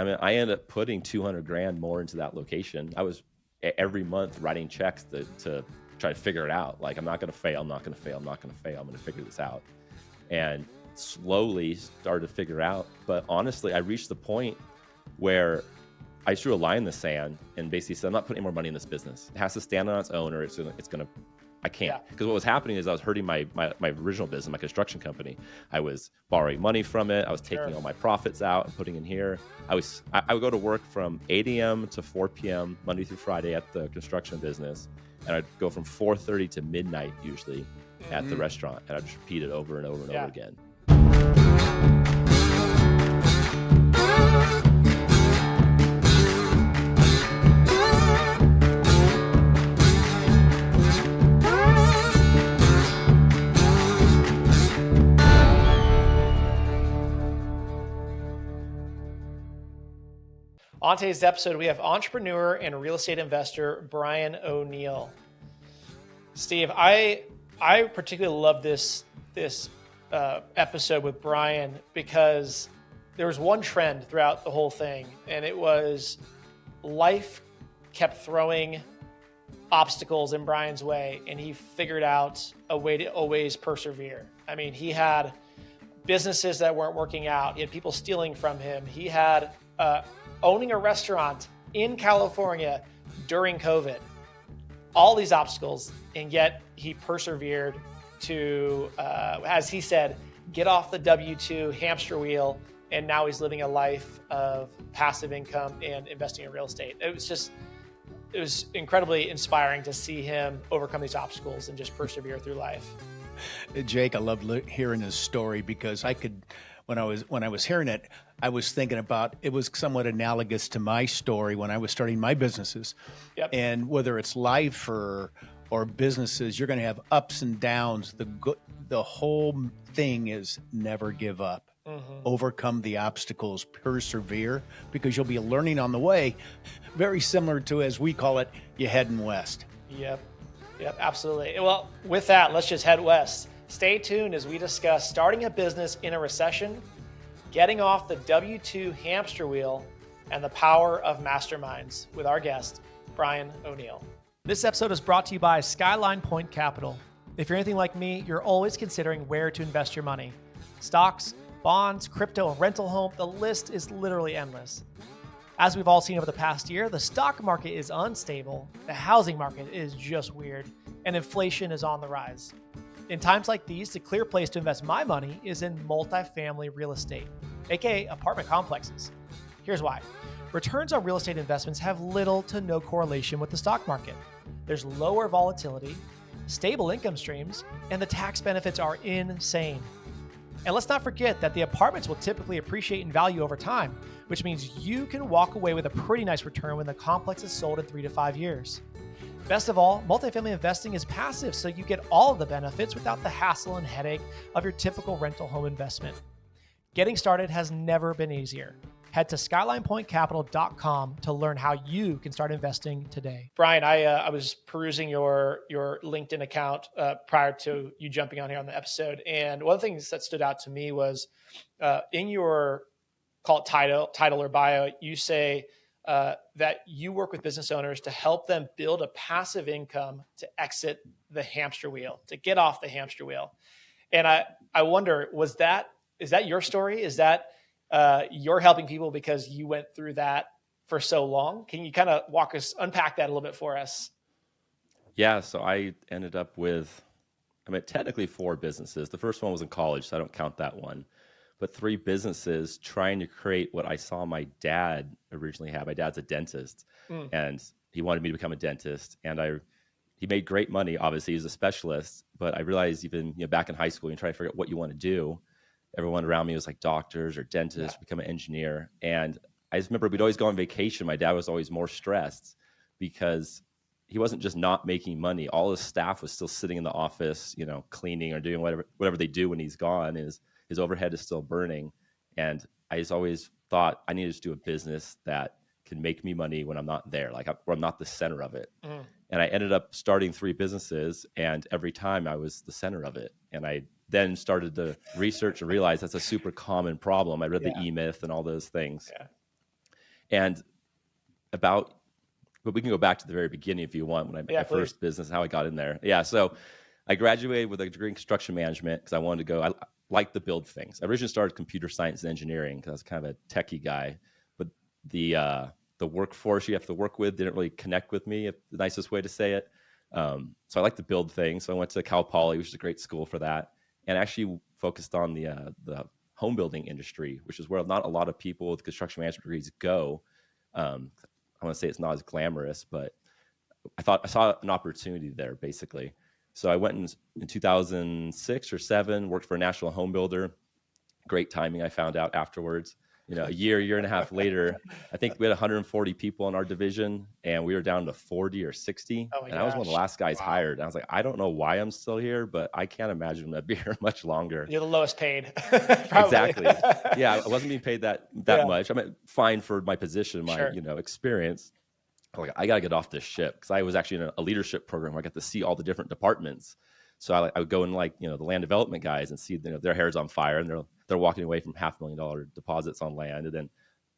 I mean, I ended up putting 200 grand more into that location. I was every month writing checks to try to figure it out. Like, I'm not going to fail. I'm not going to fail. I'm not going to fail. I'm going to figure this out. And slowly started to figure out. But honestly, I reached the point where I drew a line in the sand and basically said, I'm not putting any more money in this business. It has to stand on its own, or it's gonna I can't. Because what was happening is I was hurting my original business, my construction company. I was borrowing money from it. I was taking all my profits out and putting in here. I would go to work from 8 a.m. to 4 p.m. Monday through Friday at the construction business. And I'd go from 4:30 to midnight usually at the restaurant. And I'd just repeat it over and over and over again. On today's episode, we have entrepreneur and real estate investor Brian O'Neill. Steve, I particularly love this episode with Brian because there was one trend throughout the whole thing, and it was life kept throwing obstacles in Brian's way, and he figured out a way to always persevere. I mean, he had businesses that weren't working out. He had people stealing from him. He had owning a restaurant in California during COVID, all these obstacles, and yet he persevered to, as he said, get off the W-2 hamster wheel, and now he's living a life of passive income and investing in real estate. It was incredibly inspiring to see him overcome these obstacles and just persevere through life. Jake, I love hearing his story because when I was hearing it, I was thinking about, it was somewhat analogous to my story when I was starting my businesses. Yep. And whether it's life or businesses, you're going to have ups and downs. The whole thing is never give up. Mm-hmm. Overcome the obstacles, persevere, because you'll be learning on the way. Very similar to, as we call it, you heading west. Yep, absolutely. Well, with that, let's just head west. Stay tuned as we discuss starting a business in a recession, getting off the W-2 hamster wheel, and the power of masterminds with our guest, Brian O'Neill. This episode is brought to you by Skyline Point Capital. If you're anything like me, you're always considering where to invest your money. Stocks, bonds, crypto, and rental home, the list is literally endless. As we've all seen over the past year, the stock market is unstable, the housing market is just weird, and inflation is on the rise. In times like these, the clear place to invest my money is in multifamily real estate, aka apartment complexes. Here's why. Returns on real estate investments have little to no correlation with the stock market. There's lower volatility, stable income streams, and the tax benefits are insane. And let's not forget that the apartments will typically appreciate in value over time, which means you can walk away with a pretty nice return when the complex is sold in 3 to 5 years. Best of all, multifamily investing is passive, so you get all of the benefits without the hassle and headache of your typical rental home investment. Getting started has never been easier. Head to skylinepointcapital.com to learn how you can start investing today. Brian, I was perusing your LinkedIn account prior to you jumping on here on the episode, and one of the things that stood out to me was in your, call it title or bio, you say that you work with business owners to help them build a passive income to exit the hamster wheel, to get off the hamster wheel. And I wonder, is that your story? Is that you're helping people because you went through that for so long? Can you kind of unpack that a little bit for us? Yeah, so I ended up with, technically 4 businesses. The first one was in college, so I don't count that one. But 3 businesses trying to create what I saw my dad originally have. My dad's a dentist, and he wanted me to become a dentist. And he made great money. Obviously, he's a specialist. But I realized even back in high school, you try to figure out what you want to do. Everyone around me was like doctors or dentists, become an engineer. And I just remember we'd always go on vacation. My dad was always more stressed because he wasn't just not making money. All his staff was still sitting in the office, cleaning or doing whatever they do when he's gone. His overhead is still burning. And I just always thought I need to just do a business that can make me money when I'm not there, where I'm not the center of it. And I ended up starting 3 businesses, and every time I was the center of it. And I then started to research and realize that's a super common problem. I read the E-Myth and all those things. Yeah. And about, but we can go back to the very beginning if you want, when my first business, how I got in there. Yeah. So I graduated with a degree in construction management because I wanted to go, I like to build things. I originally started computer science and engineering because I was kind of a techie guy, but the workforce you have to work with didn't really connect with me, if the nicest way to say it. So I like to build things. So I went to Cal Poly, which is a great school for that, and actually focused on the home building industry, which is where not a lot of people with construction management degrees go. I want to say it's not as glamorous, but I saw an opportunity there basically. So I went in 2006 or 7, worked for a national home builder. Great timing, I found out afterwards. A year and a half later, I think we had 140 people in our division, and we were down to 40 or 60. And I was one of the last guys hired. And I was like, I don't know why I'm still here, but I can't imagine I'd be here much longer. You're the lowest paid. Exactly. Yeah, I wasn't being paid that much. I mean, fine for my position, my experience. I'm like, I got to get off this ship, because I was actually in a leadership program where I got to see all the different departments. So I would go in the land development guys and see their hair's on fire, and they're walking away from $500,000 deposits on land. And then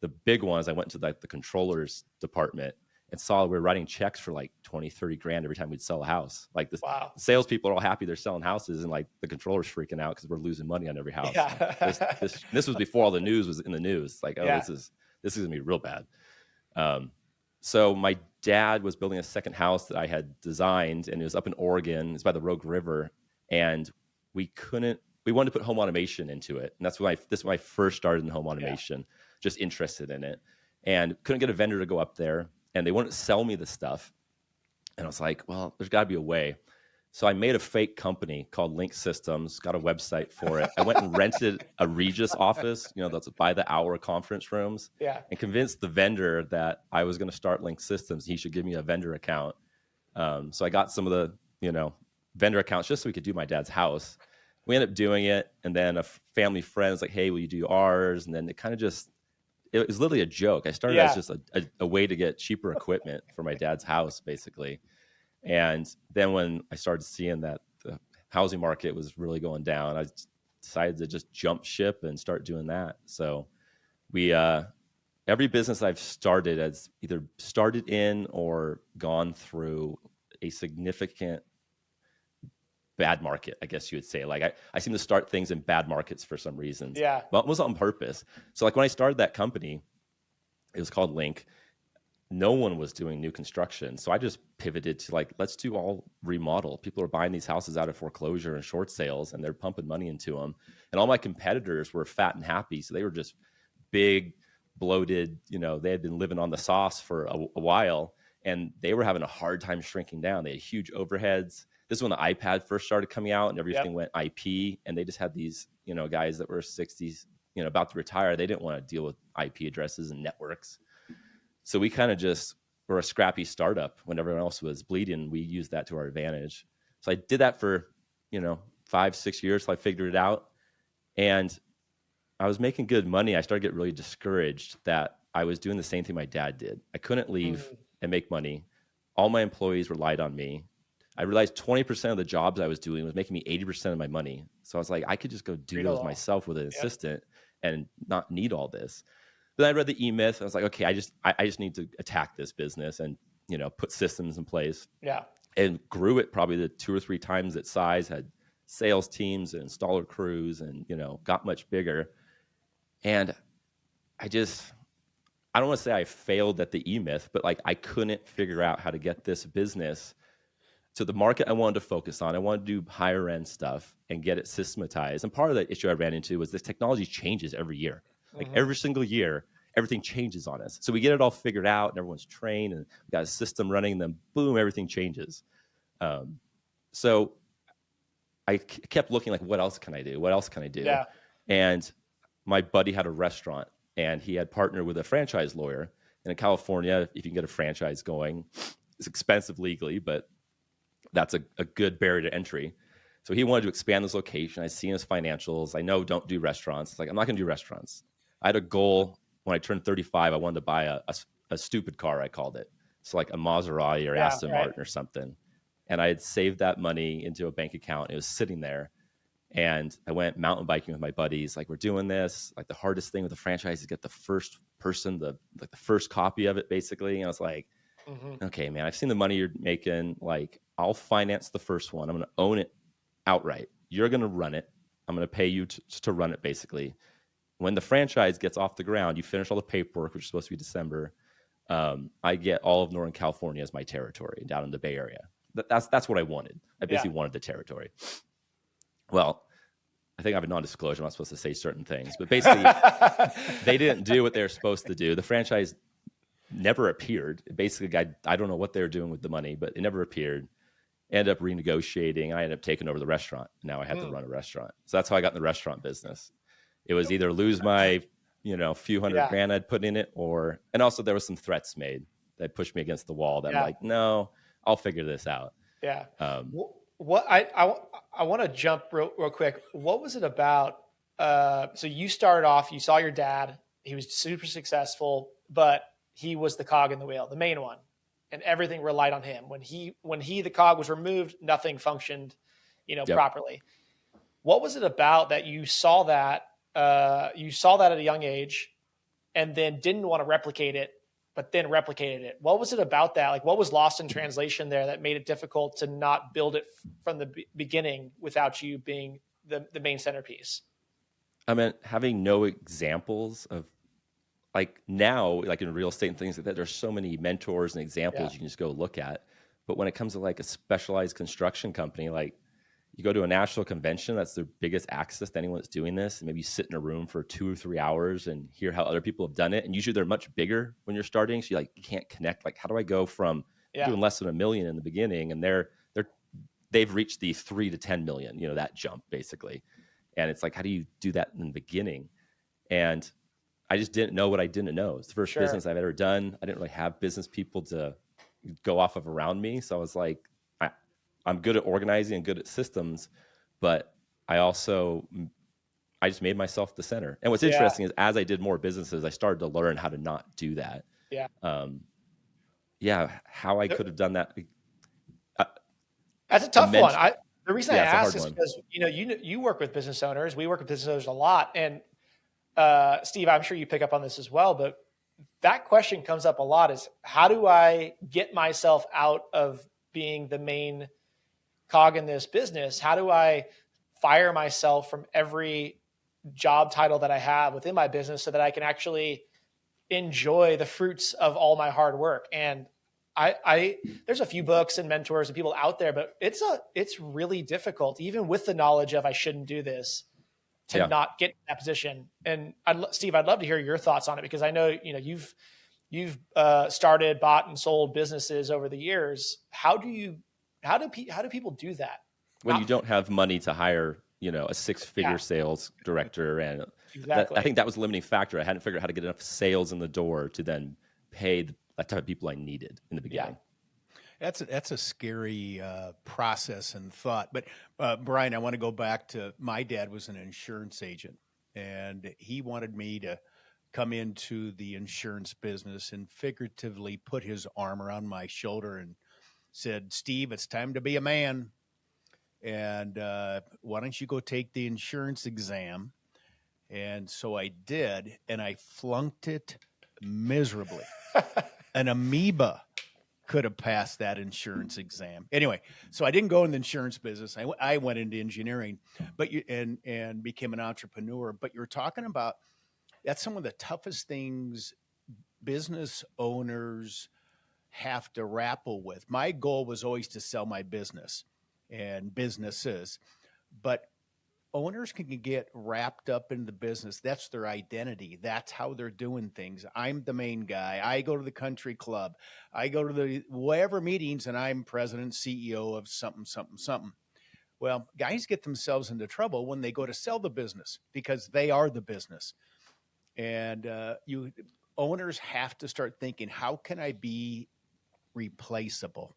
the big ones, I went to the controller's department and saw we were writing checks for like 20, 30 grand every time we'd sell a house. Like the salespeopeople are all happy they're selling houses, and like the controller's freaking out because we're losing money on every house. Yeah. This was before all the news was in the news. Like, this is gonna be real bad. So my dad was building a second house that I had designed, and it was up in Oregon. It's by the Rogue River, and we wanted to put home automation into it. And this is when I first started in home automation, just interested in it, and couldn't get a vendor to go up there, and they wouldn't sell me the stuff. And I was like, well, there's gotta be a way. So I made a fake company called Link Systems, got a website for it. I went and rented a Regis office, that's by the hour conference rooms, and convinced the vendor that I was going to start Link Systems. He should give me a vendor account. So I got some of the, vendor accounts just so we could do my dad's house. We ended up doing it. And then a family friend was like, hey, will you do ours? And then it kind of it was literally a joke. I started as just a way to get cheaper equipment for my dad's house, basically. And then when I started seeing that the housing market was really going down, I decided to just jump ship and start doing that. So every business I've started has either started in or gone through a significant bad market, I guess you would say. Like I seem to start things in bad markets for some reasons. Yeah. But it was on purpose. So like when I started that company, it was called Link. No one was doing new construction. So I just pivoted to let's do all remodel. People are buying these houses out of foreclosure and short sales, and they're pumping money into them. And all my competitors were fat and happy. So they were just big, bloated, they had been living on the sauce for a while, and they were having a hard time shrinking down. They had huge overheads. This is when the iPad first started coming out and everything went IP, and they just had these, guys that were 60s, about to retire. They didn't want to deal with IP addresses and networks. So we kind of just were a scrappy startup. When everyone else was bleeding, we used that to our advantage. So I did that for, 5-6 years till I figured it out. And I was making good money. I started to get really discouraged that I was doing the same thing my dad did. I couldn't leave and make money. All my employees relied on me. I realized 20% of the jobs I was doing was making me 80% of my money. So I was like, I could just go do those myself with an assistant and not need all this. Then I read the E-Myth. I was like, okay, I just need to attack this business and, put systems in place. Yeah. And grew it probably the 2 or 3 times its size, had sales teams and installer crews, and, got much bigger. And I don't want to say I failed at the E-Myth, but I couldn't figure out how to get this business to the market I wanted to focus on. I wanted to do higher end stuff and get it systematized. And part of the issue I ran into was this technology changes every year. Every single year, everything changes on us. So we get it all figured out, and everyone's trained, and we got a system running, and then boom, everything changes. So I kept looking what else can I do? What else can I do? Yeah. And my buddy had a restaurant, and he had partnered with a franchise lawyer. And in California, if you can get a franchise going, it's expensive legally, but that's a good barrier to entry. So he wanted to expand this location. I seen his financials. I know don't do restaurants. It's I'm not going to do restaurants. I had a goal when I turned 35. I wanted to buy a stupid car, I called it. So a Maserati or Aston Martin or something. And I had saved that money into a bank account. It was sitting there. And I went mountain biking with my buddies. Like, we're doing this. Like, the hardest thing with the franchise is get the first person, the first copy of it, basically. And I was like, okay, man, I've seen the money you're making. Like, I'll finance the first one. I'm going to own it outright. You're going to run it. I'm going to pay you to run it, basically. When the franchise gets off the ground, you finish all the paperwork, which is supposed to be December. I get all of Northern California as my territory down in the Bay Area. That's what I wanted. I basically wanted the territory. Well, I think I have a non-disclosure. I'm not supposed to say certain things, but basically they didn't do what they were supposed to do. The franchise never appeared. Basically, I don't know what they were doing with the money, but it never appeared. Ended up renegotiating. I ended up taking over the restaurant. Now I had to run a restaurant. So that's how I got in the restaurant business. It was either lose my, few hundred grand I'd put in it, and also there was some threats made that pushed me against the wall that I'm like, no, I'll figure this out. Yeah. What I want to jump real quick. What was it about? So you started off, you saw your dad, he was super successful, but he was the cog in the wheel, the main one, and everything relied on him. When the cog was removed, nothing functioned, properly. What was it about that you saw that at a young age and then didn't want to replicate it, but then replicated it? What was it about that? Like, what was lost in translation there that made it difficult to not build it from the beginning without you being the main centerpiece? I mean, having no examples of, like, now, like in real estate and things like that, there's so many mentors and examples you can just go look at. But when it comes to like a specialized construction company, like, you go to a national convention, that's their biggest access to anyone that's doing this. And maybe you sit in a room for 2 or 3 hours and hear how other people have done it. And usually they're much bigger when you're starting. So you can't connect. Like, how do I go from doing less than $1 million in the beginning, and they've reached the 3 to 10 million, that jump basically. And it's like, how do you do that in the beginning? And I just didn't know what I didn't know. It's the first business I've ever done. I didn't really have business people to go off of around me. So I was like, I'm good at organizing and good at systems, but I just made myself the center. And what's interesting is, as I did more businesses, I started to learn how to not do that. How I could have done that. That's a tough one. The reason I ask is because, you work with business owners. We work with business owners a lot. And Steve, I'm sure you pick up on this as well, but that question comes up a lot, is how do I get myself out of being the main cog in this business? How do I fire myself from every job title that I have within my business so that I can actually enjoy the fruits of all my hard work? And there's a few books and mentors and people out there, but it's really difficult, even with the knowledge of I shouldn't do this, to not get in that position. And Steve, I'd love to hear your thoughts on it, because I know, you've started, bought and sold businesses over the years. How do people do that when you don't have money to hire, a 6-figure sales director? And I think that was a limiting factor. I hadn't figured out how to get enough sales in the door to then pay that type of people I needed in the beginning. That's a scary process and thought. But Brian, I want to go back to, my dad was an insurance agent, and he wanted me to come into the insurance business and figuratively put his arm around my shoulder and said, Steve, it's time to be a man. And why don't you go take the insurance exam? And so I did, and I flunked it miserably. An amoeba could have passed that insurance exam. Anyway, so I didn't go in the insurance business. I went into engineering, and became an entrepreneur. But you're talking about, that's some of the toughest things business owners have to grapple with. My goal was always to sell my business and businesses, but owners can get wrapped up in the business. That's their identity. That's how they're doing things. I'm the main guy. I go to the country club. I go to the whatever meetings, and I'm president, CEO of something, something, something. Well, guys get themselves into trouble when they go to sell the business, because they are the business. And owners have to start thinking, how can I be replaceable?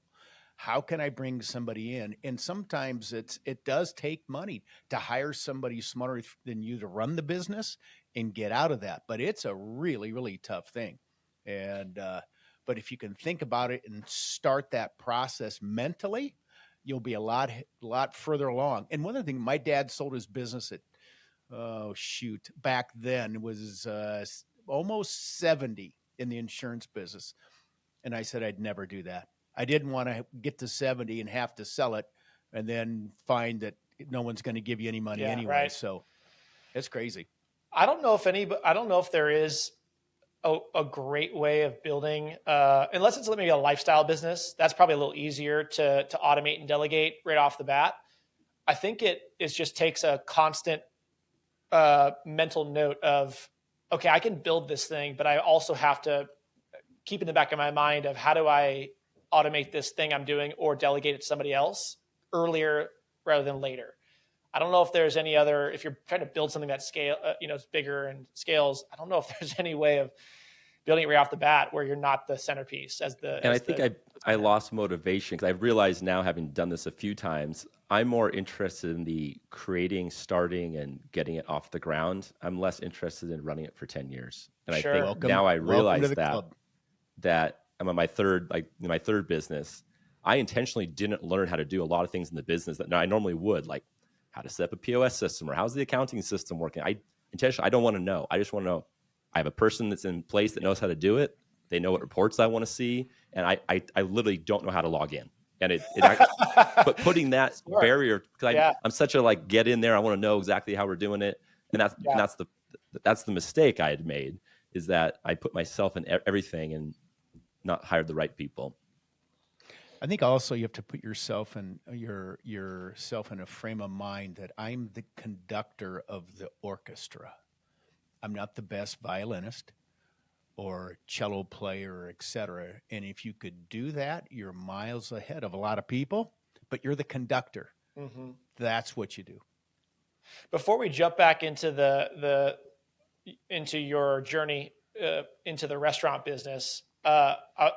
How can I bring somebody in? And sometimes it does take money to hire somebody smarter than you to run the business and get out of that. But it's a really, really tough thing. And but if you can think about it and start that process mentally, you'll be a lot further along. And one other thing, my dad sold his business at, back then was almost 70 in the insurance business. And I said, I'd never do that. I didn't want to get to 70 and have to sell it and then find that no one's going to give you any money anyway. Right. So it's crazy. I don't know if there is a great way of building, unless it's maybe a lifestyle business. That's probably a little easier to automate and delegate right off the bat. I think it just takes a constant mental note of, okay, I can build this thing, but I also have to keep in the back of my mind of how do I automate this thing I'm doing or delegate it to somebody else earlier rather than later. I don't know if there's any other, if you're trying to build something that scale, it's bigger and scales. I don't know if there's any way of building it right off the bat where you're not the centerpiece I lost motivation because I've realized now, having done this a few times, I'm more interested in the creating, starting, and getting it off the ground. I'm less interested in running it for 10 years. And Sure. I think now I realize that I'm on my third business. I intentionally didn't learn how to do a lot of things in the business that I normally would, like how to set up a POS system or how's the accounting system working. I don't want to know. I just want to know I have a person that's in place that knows how to do it. They know what reports I want to see. And I literally don't know how to log in. And but putting that barrier, because I'm such a get in there. I want to know exactly how we're doing it. And that's the mistake I had made, is that I put myself in everything and not hired the right people. I think also you have to put yourself in yourself in a frame of mind that I'm the conductor of the orchestra. I'm not the best violinist or cello player, etc. And if you could do that, you're miles ahead of a lot of people, but you're the conductor. Mm-hmm. That's what you do. Before we jump back into into your journey into the restaurant business,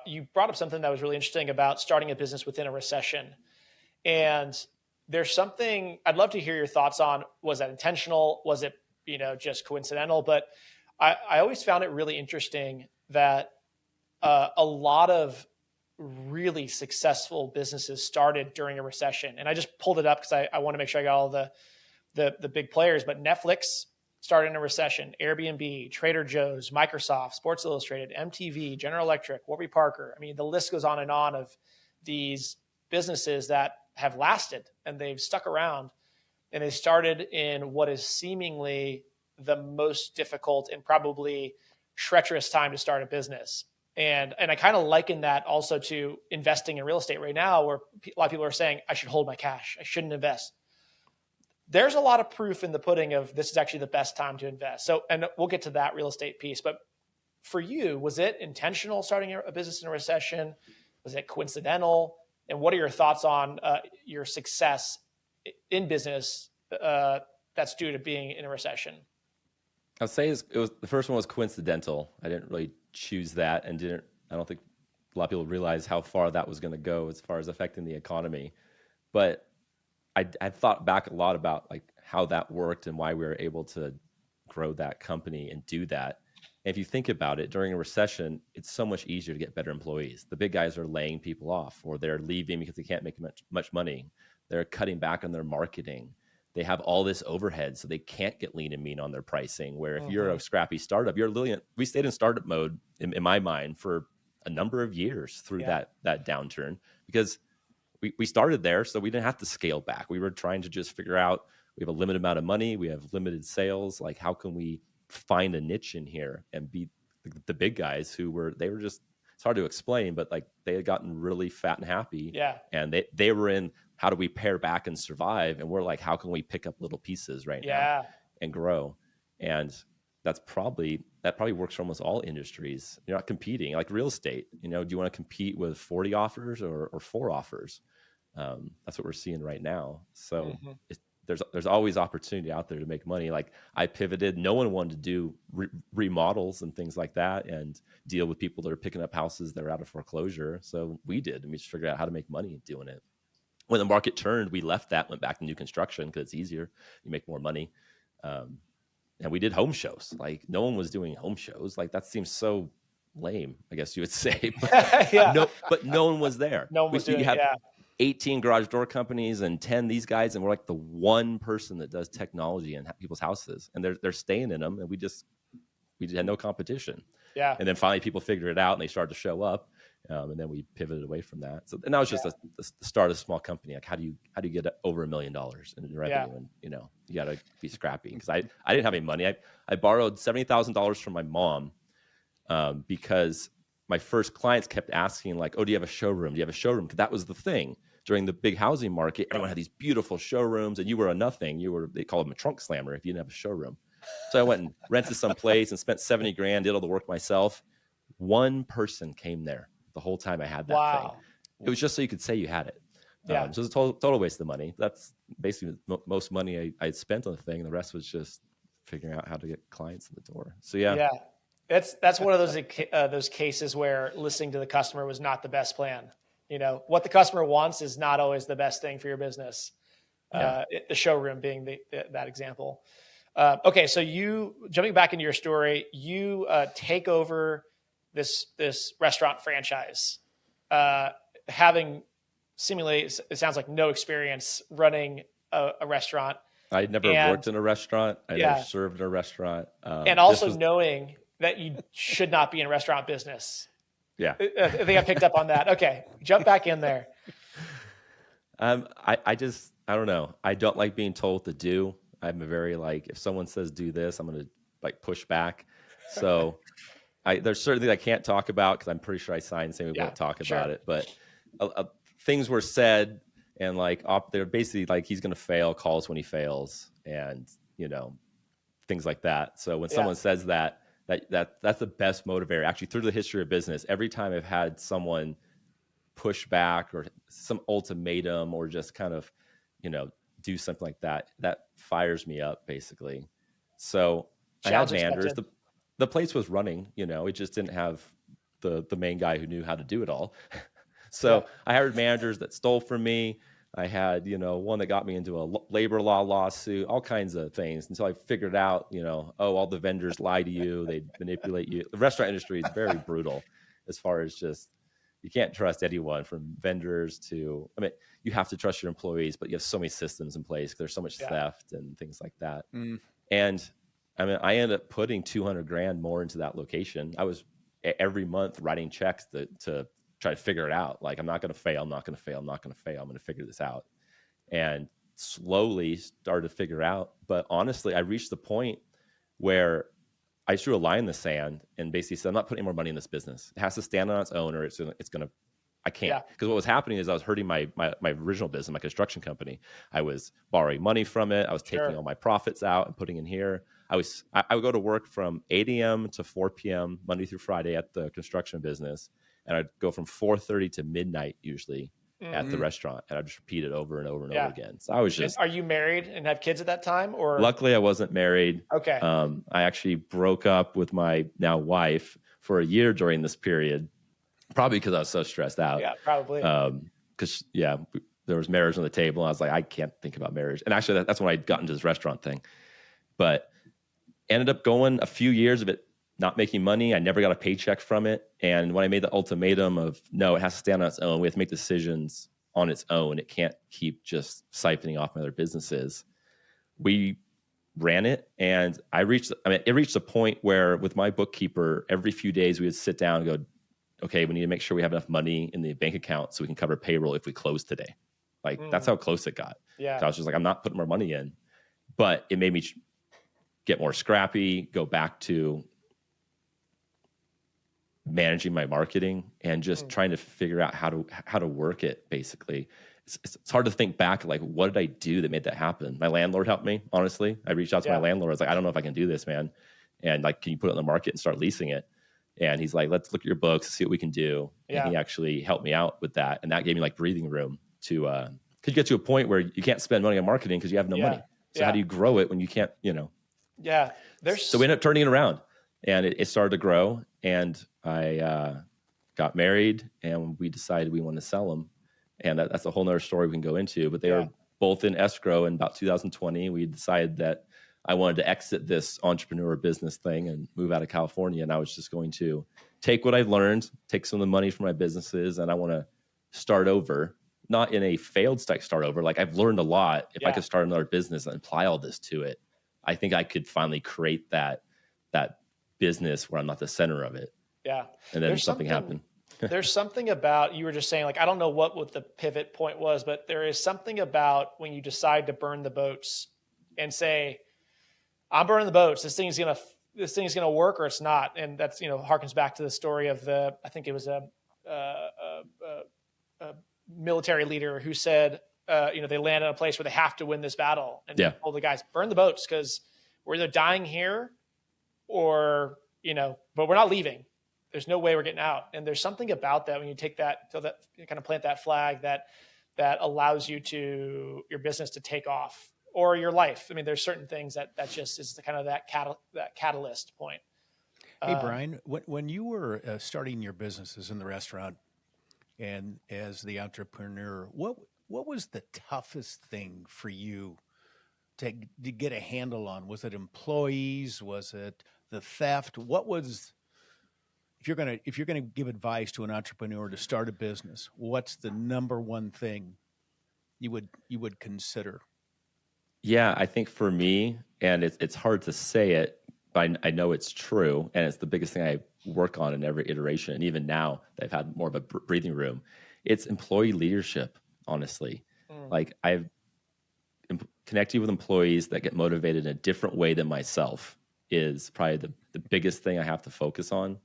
you brought up something that was really interesting about starting a business within a recession. And there's something I'd love to hear your thoughts on. Was that intentional? Was it, just coincidental? But I always found it really interesting that a lot of really successful businesses started during a recession. And I just pulled it up because I want to make sure I got all the big players. But Netflix started in a recession, Airbnb, Trader Joe's, Microsoft, Sports Illustrated, MTV, General Electric, Warby Parker. I mean, the list goes on and on of these businesses that have lasted and they've stuck around. And they started in what is seemingly the most difficult and probably treacherous time to start a business. And I kind of liken that also to investing in real estate right now, where a lot of people are saying, I should hold my cash. I shouldn't invest. There's a lot of proof in the pudding of this is actually the best time to invest. So, and we'll get to that real estate piece. But for you, was it intentional starting a business in a recession? Was it coincidental? And what are your thoughts on your success in business that's due to being in a recession? I'll say the first one was coincidental. I didn't really choose that, and I don't think a lot of people realize how far that was going to go as far as affecting the economy. But I thought back a lot about how that worked and why we were able to grow that company and do that. And if you think about it, during a recession, it's so much easier to get better employees. The big guys are laying people off, or they're leaving because they can't make much money. They're cutting back on their marketing. They have all this overhead, so they can't get lean and mean on their pricing. Where if you're a scrappy startup, we stayed in startup mode in my mind for a number of years through that downturn, because we started there, so we didn't have to scale back. We were trying to just figure out, we have a limited amount of money, we have limited sales. How can we find a niche in here and beat the big guys they were just, it's hard to explain, but they had gotten really fat and happy. Yeah. And they were in, how do we pare back and survive? And we're how can we pick up little pieces now and grow? And that probably works for almost all industries. You're not competing like real estate. Do you want to compete with 40 offers or 4 offers? That's what we're seeing right now. So there's always opportunity out there to make money. I pivoted. No one wanted to do remodels and things like that and deal with people that are picking up houses that are out of foreclosure. So we did, and we just figured out how to make money doing it. When the market turned, we left that, went back to new construction because it's easier. You make more money. And we did home shows. No one was doing home shows. That seems so lame, I guess you would say. But, but no one was there. No one was doing it, 18 garage door companies and 10 these guys, and we're like the one person that does technology in people's houses, and they're staying in them, and we had no competition. Yeah. And then finally people figured it out and they started to show up, and then we pivoted away from that. So, and that was just the start of a small company. Like how do you get over $1 million in revenue? And you got to be scrappy, because I didn't have any money. I borrowed $70,000 from my mom, because my first clients kept asking, like, oh, do you have a showroom? Do you have a showroom? Because that was the thing during the big housing market. Everyone had these beautiful showrooms, and you were a nothing. They called them a trunk slammer if you didn't have a showroom. So I went and rented some place and spent $70,000, did all the work myself. One person came there the whole time I had that thing. It was just so you could say you had it. So it was a total waste of money. That's basically most money I had spent on the thing. And the rest was just figuring out how to get clients in the door. So yeah. That's one of those cases where listening to the customer was not the best plan. What the customer wants is not always the best thing for your business. The showroom being that example. Okay, so jumping back into your story, you take over this restaurant franchise, having seemingly, it sounds like, no experience running a restaurant. I never worked in a restaurant. I never served in a restaurant. And also knowing that you should not be in restaurant business. Yeah. I think I picked up on that. Okay, jump back in there. I don't know. I don't like being told what to do. I'm a very, like, if someone says do this, I'm going to like push back. So there's certain things I can't talk about, because I'm pretty sure I signed saying we won't talk about it. But things were said, and like they're basically like, he's going to fail, call us when he fails, and things like that. So when someone says that's the best motivator. Actually, through the history of business, every time I've had someone push back or some ultimatum or just kind of do something like that fires me up, basically. So I had managers. The place was running, it just didn't have the main guy who knew how to do it all. So I hired managers that stole from me. I had, one that got me into a labor law lawsuit, all kinds of things, until I figured out, all the vendors lie to you. They manipulate you. The restaurant industry is very brutal as far as just, you can't trust anyone, from vendors to, you have to trust your employees, but you have so many systems in place. There's so much theft and things like that. And I ended up putting $200,000 more into that location. I was every month writing checks to try to figure it out. Like, I'm not going to fail. I'm not going to fail. I'm not going to fail. I'm going to figure this out. And slowly started to figure out. But honestly, I reached the point where I drew a line in the sand and basically said, I'm not putting any more money in this business. It has to stand on its own, or it's going to, I can't. Because what was happening is I was hurting my original business, my construction company. I was borrowing money from it. I was taking all my profits out and putting in here. I would go to work from 8 a.m. to 4 p.m. Monday through Friday at the construction business. And I'd go from 4:30 to midnight usually at the restaurant. And I'd just repeat it over and over and over again. So I was just... Are you married and have kids at that time? Or luckily I wasn't married. Okay. I actually broke up with my now wife for a year during this period, probably because I was so stressed out. Yeah, probably. Because there was marriage on the table. And I was like, I can't think about marriage. And actually that's when I got into this restaurant thing. But ended up going a few years of it not making money. I never got a paycheck from it. And when I made the ultimatum of, no, it has to stand on its own, we have to make decisions on its own, it can't keep just siphoning off my other businesses, we ran it. And it reached a point where with my bookkeeper, every few days we would sit down and go, okay, we need to make sure we have enough money in the bank account so we can cover payroll if we close today. Like that's how close it got. Yeah. So I was just like, I'm not putting more money in, but it made me get more scrappy, go back to managing my marketing and just trying to figure out how to work it. Basically, it's hard to think back, like, what did I do that made that happen? My landlord helped me. Honestly, I reached out to my landlord. I was like, I don't know if I can do this, man. And like, can you put it on the market and start leasing it? And he's like, let's look at your books, see what we can do. Yeah. And he actually helped me out with that. And that gave me like breathing room to, could get to a point where you can't spend money on marketing because you have no money. So how do you grow it when you can't, Yeah. So we ended up turning it around, and it started to grow. And I got married, and we decided we want to sell them. And that's a whole nother story we can go into, but they were both in escrow in about 2020. We decided that I wanted to exit this entrepreneur business thing and move out of California. And I was just going to take what I've learned, take some of the money from my businesses, and I want to start over not in a failed start over. Like I've learned a lot. If I could start another business and apply all this to it, I think I could finally create that business where I'm not the center of it. Yeah. And then something happened. There's something about, you were just saying, like, I don't know what the pivot point was, but there is something about when you decide to burn the boats and say, I'm burning the boats. This thing's going to work or it's not. And that's, harkens back to the story of I think it was a military leader who said, they land in a place where they have to win this battle. And he told the guys, burn the boats, because we're either dying here or, but we're not leaving. There's no way we're getting out. And there's something about that when you take that, so that you kind of plant that flag that allows your business to take off, or your life. I mean, there's certain things that just is the kind of that catalyst point. Hey, Brian, when you were starting your businesses in the restaurant and as the entrepreneur, what was the toughest thing for you to get a handle on? Was it employees? Was it the theft? What was, if you're gonna give advice to an entrepreneur to start a business, what's the number one thing you would consider? Yeah, I think for me, and it's hard to say it, but I know it's true, and it's the biggest thing I work on in every iteration. And even now that I've had more of a breathing room, it's employee leadership. Honestly, like I've connecting with employees that get motivated in a different way than myself is probably the biggest thing I have to focus on.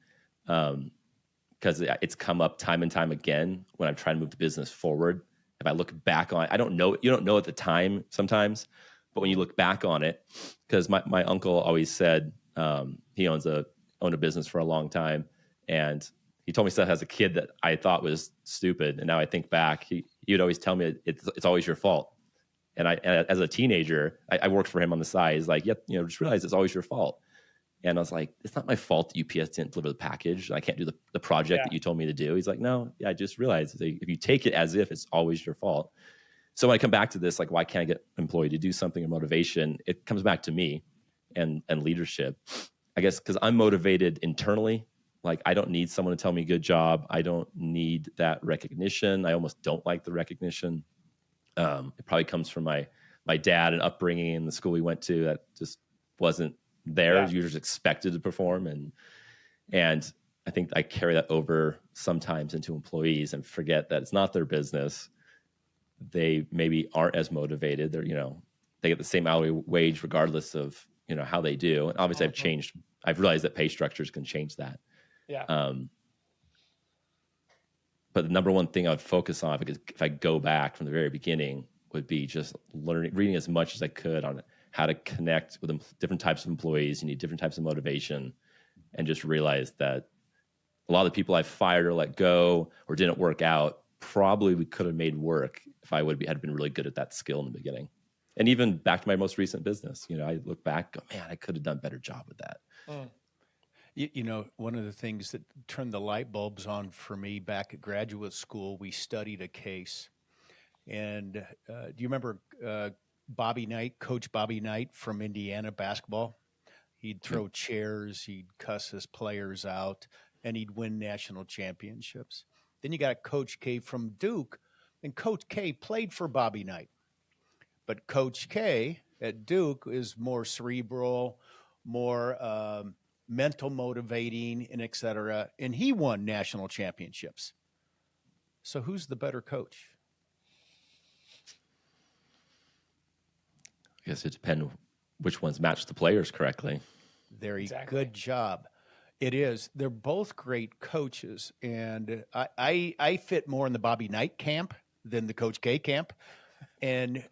Because it's come up time and time again when I'm trying to move the business forward. If I look back on it, you don't know at the time sometimes, but when you look back on it, because my uncle always said, he owned a business for a long time, and he told me stuff as a kid that I thought was stupid, and now I think back, he would always tell me it's always your fault. And as a teenager, I worked for him on the side. He's like, just realize it's always your fault. And I was like, it's not my fault that UPS didn't deliver the package. I can't do the project that you told me to do. He's like, no, I just realized if you take it as if it's always your fault. So when I come back to this, like, why can't I get an employee to do something or motivation? It comes back to me and leadership, I guess, because I'm motivated internally. Like, I don't need someone to tell me good job. I don't need that recognition. I almost don't like the recognition. It probably comes from my dad and upbringing and the school we went to that just wasn't there. You were just expected to perform. And I think I carry that over sometimes into employees and forget that it's not their business. They maybe aren't as motivated. They're, they get the same hourly wage regardless of, how they do. And obviously I've realized that pay structures can change that. Yeah. But the number one thing I would focus on, if I go back from the very beginning, would be just reading as much as I could on how to connect with different types of employees. You need different types of motivation, and just realize that a lot of the people I fired or let go or didn't work out, probably we could have made work if I had been really good at that skill in the beginning. And even back to my most recent business, I look back, go, man, I could have done a better job with that. One of the things that turned the light bulbs on for me back at graduate school, we studied a case. And do you remember Bobby Knight, Coach Bobby Knight from Indiana basketball? He'd throw chairs, he'd cuss his players out, and he'd win national championships. Then you got Coach K from Duke, and Coach K played for Bobby Knight. But Coach K at Duke is more cerebral, more mental motivating, and et cetera. And he won national championships. So who's the better coach? I guess it depends which ones match the players correctly. Very good job. It is. They're both great coaches. And I fit more in the Bobby Knight camp than the Coach K camp. And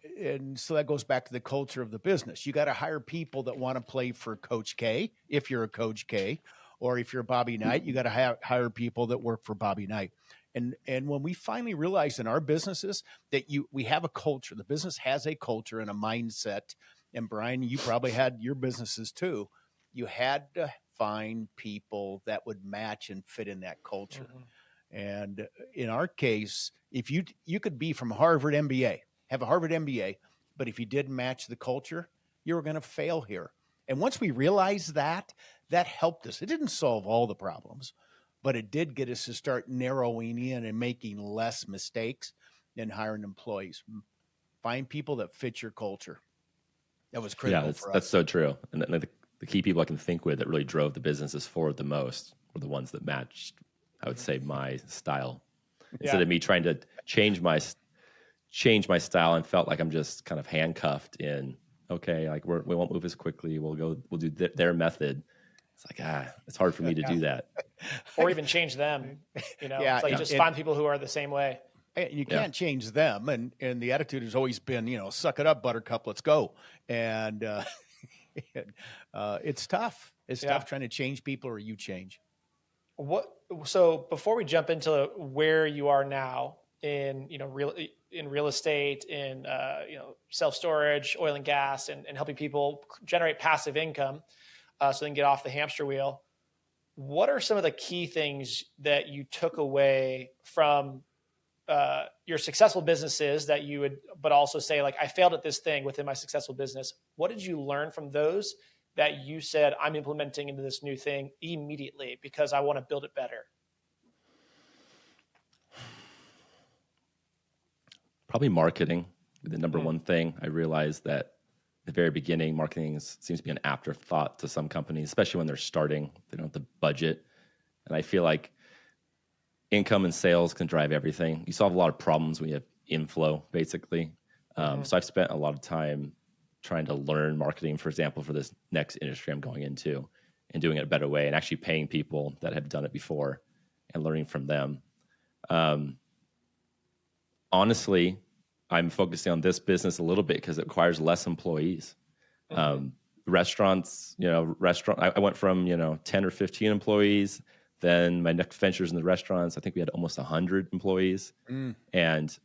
so that goes back to the culture of the business. You got to hire people that want to play for Coach K, if you're a Coach K, or if you're Bobby Knight, you got to hire people that work for Bobby Knight. And when we finally realized in our businesses that we have a culture, the business has a culture and a mindset. And Brian, you probably had your businesses too. You had to find people that would match and fit in that culture. Mm-hmm. And in our case, if you could be from Harvard MBA, have a Harvard MBA, but if you didn't match the culture, you were going to fail here. And once we realized that helped us. It didn't solve all the problems, but it did get us to start narrowing in and making less mistakes in hiring employees. Find people that fit your culture. That was Yeah, critical for that's us. so true. And the key people I can think with that really drove the businesses forward the most were the ones that matched, I would say, my style. Instead Yeah. of me trying to change my style and felt like I'm just kind of handcuffed in, okay, like we won't move as quickly. We'll do their method. It's like, it's hard for me to Yeah. do that. Or even change them. Yeah, It's like Yeah. just find people who are the same way. You Yeah. can't change them, and the attitude has always been, suck it up, Buttercup, let's go. And it's tough. It's Yeah. tough trying to change people, or you change. So before we jump into where you are now in real estate, in self-storage, oil and gas, and helping people generate passive income, so they can get off the hamster wheel, what are some of the key things that you took away from your successful businesses that you would, but also say, like, I failed at this thing within my successful business? What did you learn from those that you said, I'm implementing into this new thing immediately because I want to build it better? Probably marketing, the number one thing. I realized that at the very beginning, marketing seems to be an afterthought to some companies, especially when they're starting. They don't have the budget. And I feel like income and sales can drive everything. You solve a lot of problems when you have inflow, basically. So I've spent a lot of time trying to learn marketing, for example, for this next industry I'm going into, and doing it a better way, and actually paying people that have done it before and learning from them. Honestly, I'm focusing on this business a little bit because it requires less employees. Restaurants, I went from, 10 or 15 employees. Then my next ventures in the restaurants, I think we had almost 100 employees. And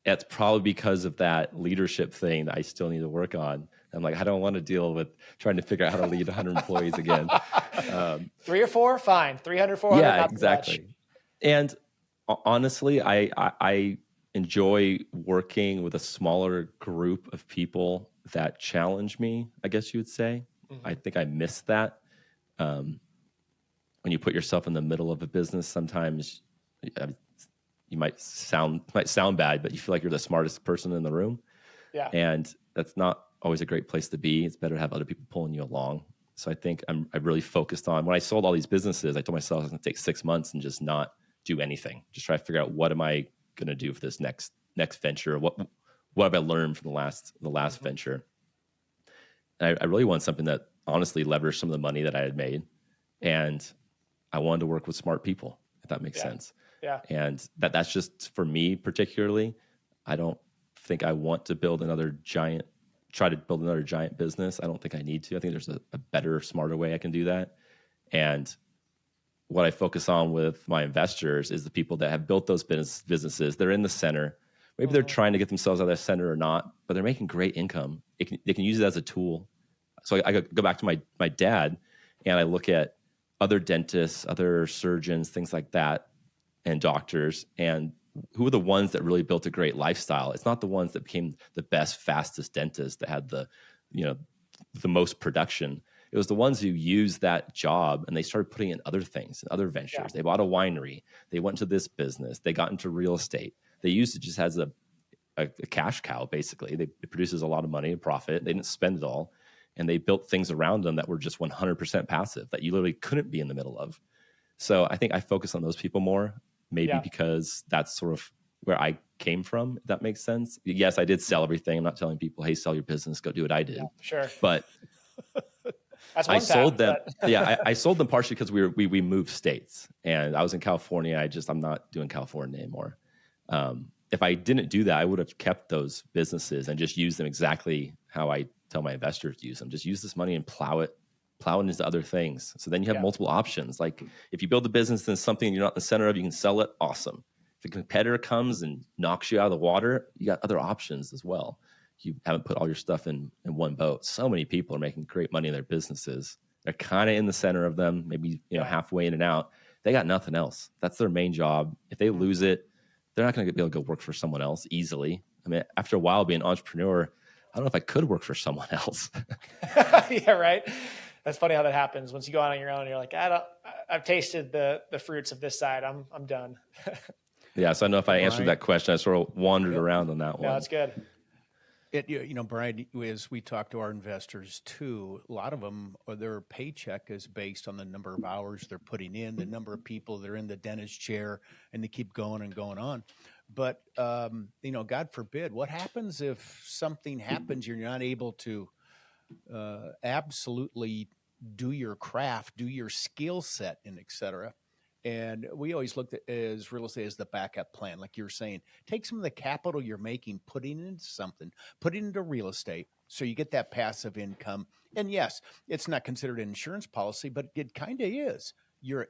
that's probably because of that leadership thing that I still need to work on. I'm like, I don't want to deal with trying to figure out how to lead 100 employees again. 3 or 4, fine. 300, 400, Yeah, not exactly. much. And honestly, I enjoy working with a smaller group of people that challenge me, I guess you would say. I think I miss that. When you put yourself in the middle of a business, sometimes you might sound bad, but you feel like you're the smartest person in the room. Yeah. And that's not always a great place to be. It's better to have other people pulling you along. So I think I really focused on, when I sold all these businesses, I told myself I was going to take 6 months and just not do anything. Just try to figure out, what am I going to do for this next venture? What have I learned from the last venture? And I really want something that honestly leveraged some of the money that I had made. And I wanted to work with smart people, if that makes sense. Yeah. And that's just, for me particularly, I don't think I want to try to build another giant business. I don't think I need to. I think there's a better, smarter way I can do that. And what I focus on with my investors is the people that have built those businesses. They're in the center. Maybe they're trying to get themselves out of the center or not, but they're making great income. They can use it as a tool. So I go back to my dad, and I look at other dentists, other surgeons, things like that, and doctors, and who are the ones that really built a great lifestyle. It's not the ones that became the best, fastest dentist that had the most production. It was the ones who used that job and they started putting in other things and other ventures. Yeah. They bought a winery. They went to this business. They got into real estate. They used it just as a cash cow, basically. It produces a lot of money and profit. They didn't spend it all. And they built things around them that were just 100% passive that you literally couldn't be in the middle of. So I think I focus on those people more, maybe because that's sort of where I came from, if that makes sense. Yes, I did sell everything. I'm not telling people, hey, sell your business, go do what I did. Yeah, sure. But that's I sold them. Yeah, I sold them partially because we moved states, and I was in California. I'm not doing California anymore. If I didn't do that, I would have kept those businesses and just used them exactly how I tell my investors to use them. Just use this money and plow it into other things. So then you have multiple options. Like if you build a business in something you're not in the center of, you can sell it. Awesome. If a competitor comes and knocks you out of the water, you got other options as well. You haven't put all your stuff in one boat. So many people are making great money in their businesses. They're kind of in the center of them, maybe halfway in and out. They got nothing else. That's their main job. If they lose it, they're not going to be able to go work for someone else easily. I mean, after a while being an entrepreneur, I don't know if I could work for someone else. Yeah, right. That's funny how that happens. Once you go out on your own, you're like, I've tasted the fruits of this side. I'm done. Yeah. So I don't know if I answered Brian? that question. I sort of wandered around on that one. No, that's good. Brian, as we talk to our investors too, a lot of them, or their paycheck is based on the number of hours they're putting in, the number of people that are in the dentist chair, and they keep going and going on. But, God forbid, what happens if something happens, you're not able to absolutely do your craft, do your skill set, and et cetera. And we always looked at as real estate as the backup plan. Like you're saying, take some of the capital you're making, put it into something, put it into real estate. So you get that passive income. And yes, it's not considered an insurance policy, but it kind of is. You're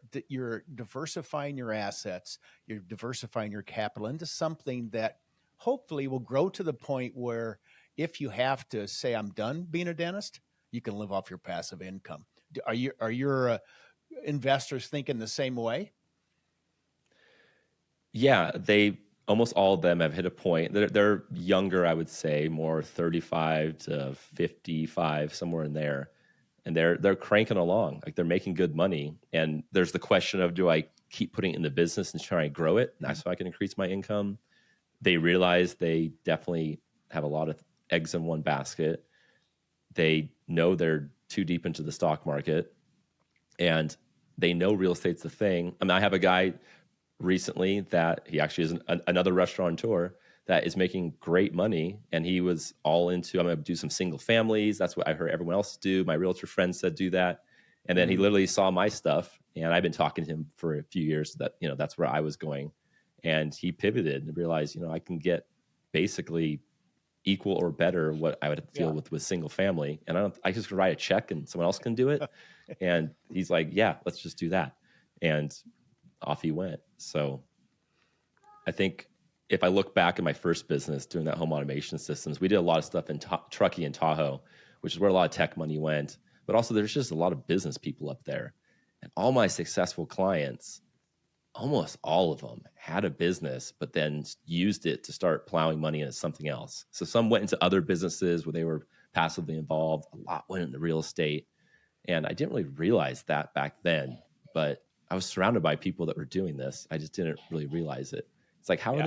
diversifying your assets. You're diversifying your capital into something that hopefully will grow to the point where if you have to say, I'm done being a dentist, you can live off your passive income. Are your investors thinking the same way? Yeah, they almost all of them have hit a point. They're younger, I would say, more 35 to 55, somewhere in there, and they're cranking along. Like they're making good money. And there's the question of, do I keep putting it in the business and try and grow it, so I can increase my income? They realize they definitely have a lot of eggs in one basket. They know they're too deep into the stock market, and they know real estate's the thing. I mean, I have a guy recently that he actually is another restaurateur that is making great money, and he was all into, I'm going to do some single families. That's what I heard everyone else do. My realtor friend said do that. And then he literally saw my stuff, and I've been talking to him for a few years that, that's where I was going. And he pivoted and realized, I can get basically equal or better what I would feel with single family. And I just write a check and someone else can do it. And he's like, yeah, let's just do that. And off he went. So I think if I look back at my first business doing that home automation systems, we did a lot of stuff in Truckee and Tahoe, which is where a lot of tech money went. But also there's just a lot of business people up there. And all my successful clients, almost all of them had a business, but then used it to start plowing money into something else. So some went into other businesses where they were passively involved. A lot went into real estate. And I didn't really realize that back then, but I was surrounded by people that were doing this. I just didn't really realize it. It's like, how's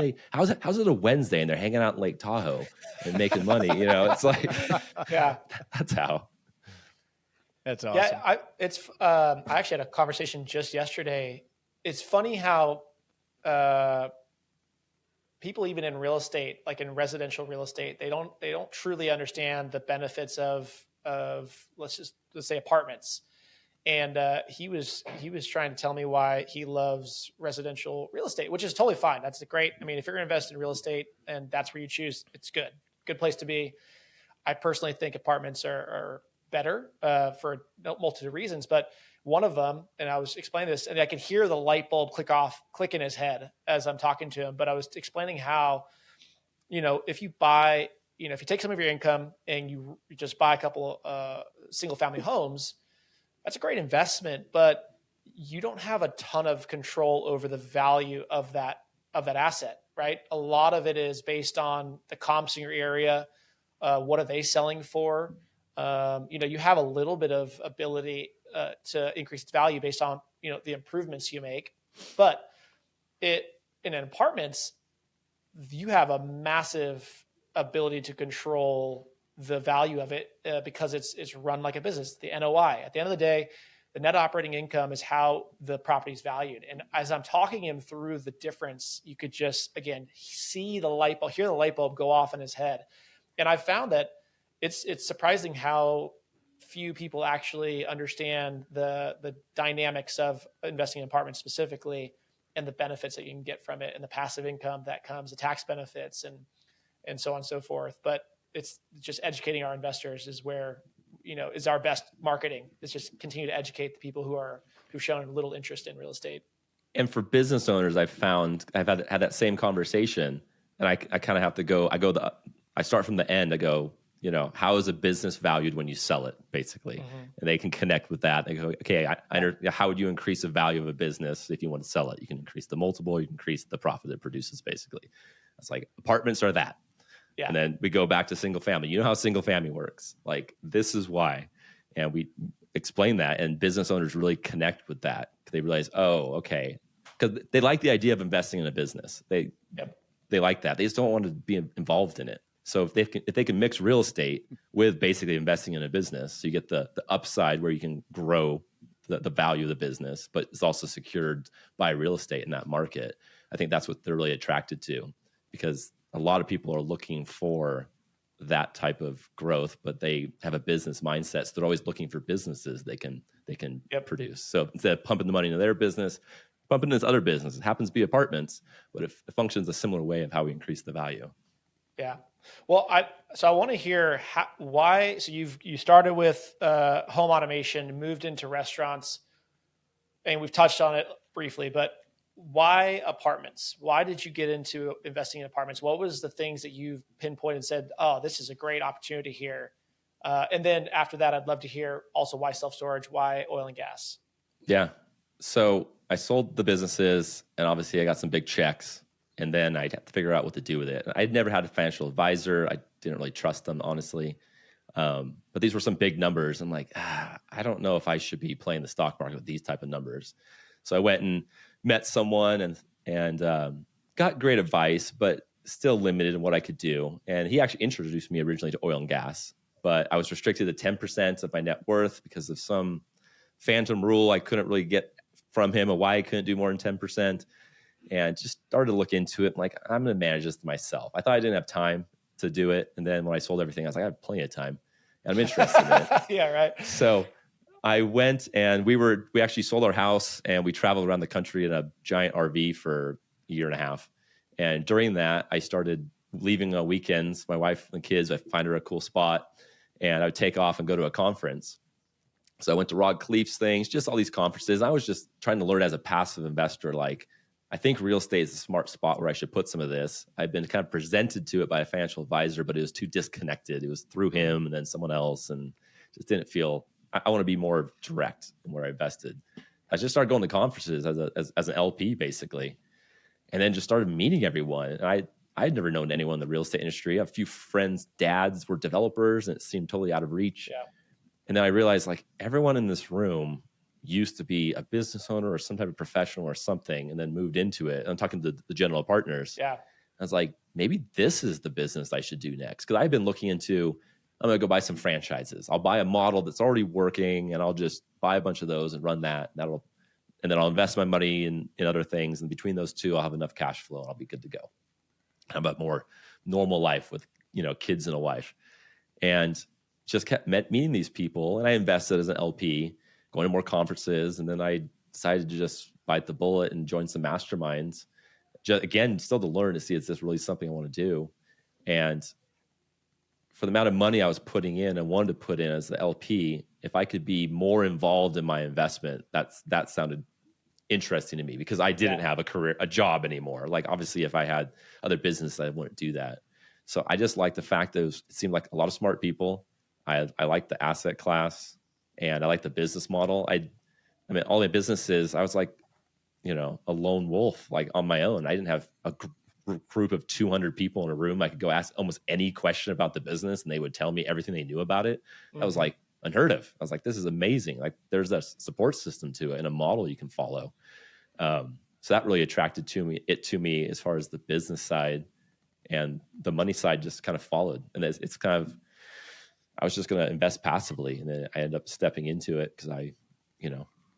it a Wednesday and they're hanging out in Lake Tahoe and making money? It's like, that's how. That's awesome. Yeah, I actually had a conversation just yesterday. It's funny how people, even in real estate, like in residential real estate, they don't truly understand the benefits of let's say apartments. And he was trying to tell me why he loves residential real estate, which is totally fine. That's great. I mean, if you're going to invest in real estate and that's where you choose, it's good place to be. I personally think apartments are better for a multitude of reasons, but one of them, and I was explaining this, and I could hear the light bulb click in his head as I'm talking to him. But I was explaining how, if you buy, if you take some of your income and you just buy a couple single family homes, that's a great investment, but you don't have a ton of control over the value of that asset, right? A lot of it is based on the comps in your area. What are they selling for? You have a little bit of ability to increase its value based on, the improvements you make. But in apartments, you have a massive ability to control the value of it because it's run like a business. The NOI, at the end of the day, the net operating income is how the property is valued. And as I'm talking him through the difference, you could just, again, hear the light bulb go off in his head. And I found that it's surprising how few people actually understand the dynamics of investing in apartments specifically, and the benefits that you can get from it, and the passive income that comes, the tax benefits, and so on and so forth. But it's just educating our investors is where, is our best marketing. It's just continue to educate the people who've shown little interest in real estate. And for business owners, I've had that same conversation, and I kind of have to go. I start from the end. I go, how is a business valued when you sell it, basically? Mm-hmm. And they can connect with that. They go, okay, how would you increase the value of a business if you want to sell it? You can increase the multiple, you can increase the profit it produces, basically. It's like apartments are that. Yeah. And then we go back to single family. You know how single family works. Like, this is why. And we explain that, and business owners really connect with that. They realize, oh, okay, because they like the idea of investing in a business. They like that. They just don't want to be involved in it. So if they can mix real estate with basically investing in a business, so you get the upside where you can grow the value of the business, but it's also secured by real estate in that market. I think that's what they're really attracted to, because a lot of people are looking for that type of growth, but they have a business mindset. So they're always looking for businesses they can produce. So instead of pumping the money into their business, pumping into other business. It happens to be apartments, but it functions a similar way of how we increase the value. Yeah. Well, I want to hear why. So you started with home automation, moved into restaurants, and we've touched on it briefly. But why apartments? Why did you get into investing in apartments? What was the things that you've pinpointed and said, "Oh, this is a great opportunity here"? And then after that, I'd love to hear also why self-storage, why oil and gas. Yeah. So I sold the businesses, and obviously I got some big checks. And then I'd have to figure out what to do with it. I'd never had a financial advisor. I didn't really trust them, honestly. But these were some big numbers. I'm like, I don't know if I should be playing the stock market with these type of numbers. So I went and met someone and got great advice, but still limited in what I could do. And he actually introduced me originally to oil and gas, but I was restricted to 10% of my net worth because of some phantom rule I couldn't really get from him of why I couldn't do more than 10%. And just started to look into it. I'm like, I'm going to manage this myself. I thought I didn't have time to do it. And then when I sold everything, I was like, I have plenty of time. And I'm interested in it. Yeah, right. So I went and we actually sold our house and we traveled around the country in a giant RV for a year and a half. And during that, I started leaving on weekends. My wife and kids, I find her a cool spot and I would take off and go to a conference. So I went to Rod Khleif's things, just all these conferences. I was just trying to learn as a passive investor, like, I think real estate is a smart spot where I should put some of this. I've been kind of presented to it by a financial advisor, but it was too disconnected. It was through him and then someone else, and just didn't feel. I want to be more direct in where I invested. I just started going to conferences as an LP basically, and then just started meeting everyone. And I'd never known anyone in the real estate industry. A few friends' dads were developers, and it seemed totally out of reach. Yeah. And then I realized, like, everyone in this room used to be a business owner or some type of professional or something, and then moved into it. I'm talking to the general partners. Yeah. I was like, maybe this is the business I should do next. Cause I've been looking into, I'm going to go buy some franchises. I'll buy a model that's already working and I'll just buy a bunch of those and run that. And then I'll invest my money in other things. And between those two, I'll have enough cash flow and I'll be good to go. How about more normal life with, kids and a wife? And just kept meeting these people. And I invested as an LP, going to more conferences. And then I decided to just bite the bullet and join some masterminds. Just, again, still to learn to see, is this really something I want to do? And for the amount of money I was putting in and wanted to put in as the LP, if I could be more involved in my investment, that sounded interesting to me, because I didn't have a job anymore. Like, obviously, if I had other business, I wouldn't do that. So I just like the fact that it seemed like a lot of smart people. I like the asset class. And I like the business model. I mean, all my businesses, I was like, a lone wolf, like on my own. I didn't have a group of 200 people in a room. I could go ask almost any question about the business and they would tell me everything they knew about it. Mm-hmm. That was like unheard of. I was like, this is amazing. Like, there's a support system to it and a model you can follow. So that really attracted to me as far as the business side, and the money side just kind of followed. And it's kind of, I was just going to invest passively, and then I ended up stepping into it because I,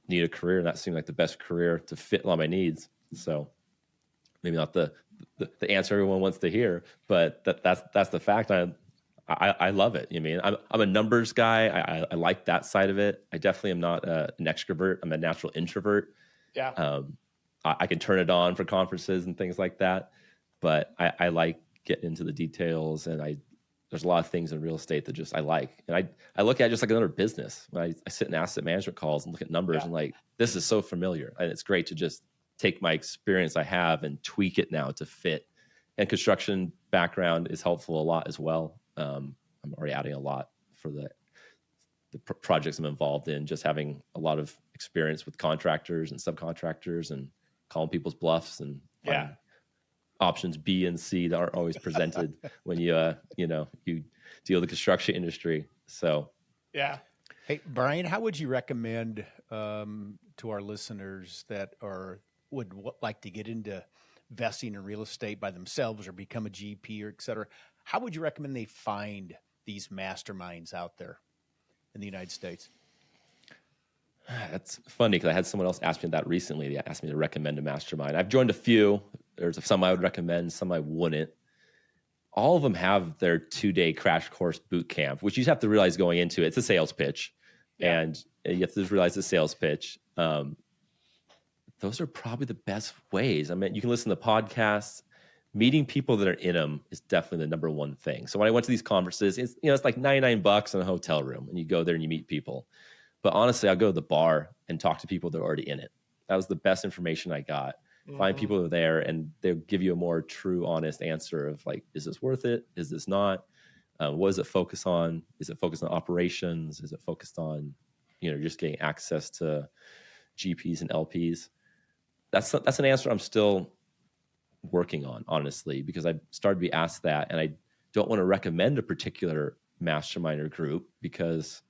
need a career, and that seemed like the best career to fit all my needs. So maybe not the answer everyone wants to hear, but that's the fact. I love it. I mean, I'm a numbers guy. I like that side of it. I definitely am not an extrovert. I'm a natural introvert. Yeah. I can turn it on for conferences and things like that, but I like getting into the details, and there's a lot of things in real estate that just I like. And I look at it just like another business. When I sit in asset management calls and look at numbers and like, this is so familiar. And it's great to just take my experience I have and tweak it now to fit. And construction background is helpful a lot as well. I'm already adding a lot for the projects I'm involved in, just having a lot of experience with contractors and subcontractors and calling people's bluffs and options B and C that aren't always presented when you deal with the construction industry. So, yeah. Hey, Brian, how would you recommend to our listeners that are would like to get into investing in real estate by themselves or become a GP or et cetera, how would you recommend they find these masterminds out there in the United States? That's funny because I had someone else ask me that recently. They asked me to recommend a mastermind. I've joined a few. There's some I would recommend, some I wouldn't. All of them have their 2-day crash course boot camp, which you have to realize going into it. It's a sales pitch, and you have to realize the sales pitch. Those are probably the best ways. I mean, you can listen to podcasts. Meeting people that are in them is definitely the number one thing. So when I went to these conferences, it's like $99 in a hotel room, and you go there and you meet people. But honestly, I'll go to the bar and talk to people that are already in it. That was the best information I got. Find people that are there, and they'll give you a more true, honest answer of like, is this worth it? Is this not? What does it focus on? Is it focused on operations? Is it focused on, just getting access to GPs and LPs? That's an answer I'm still working on, honestly, because I started to be asked that, and I don't want to recommend a particular mastermind or group because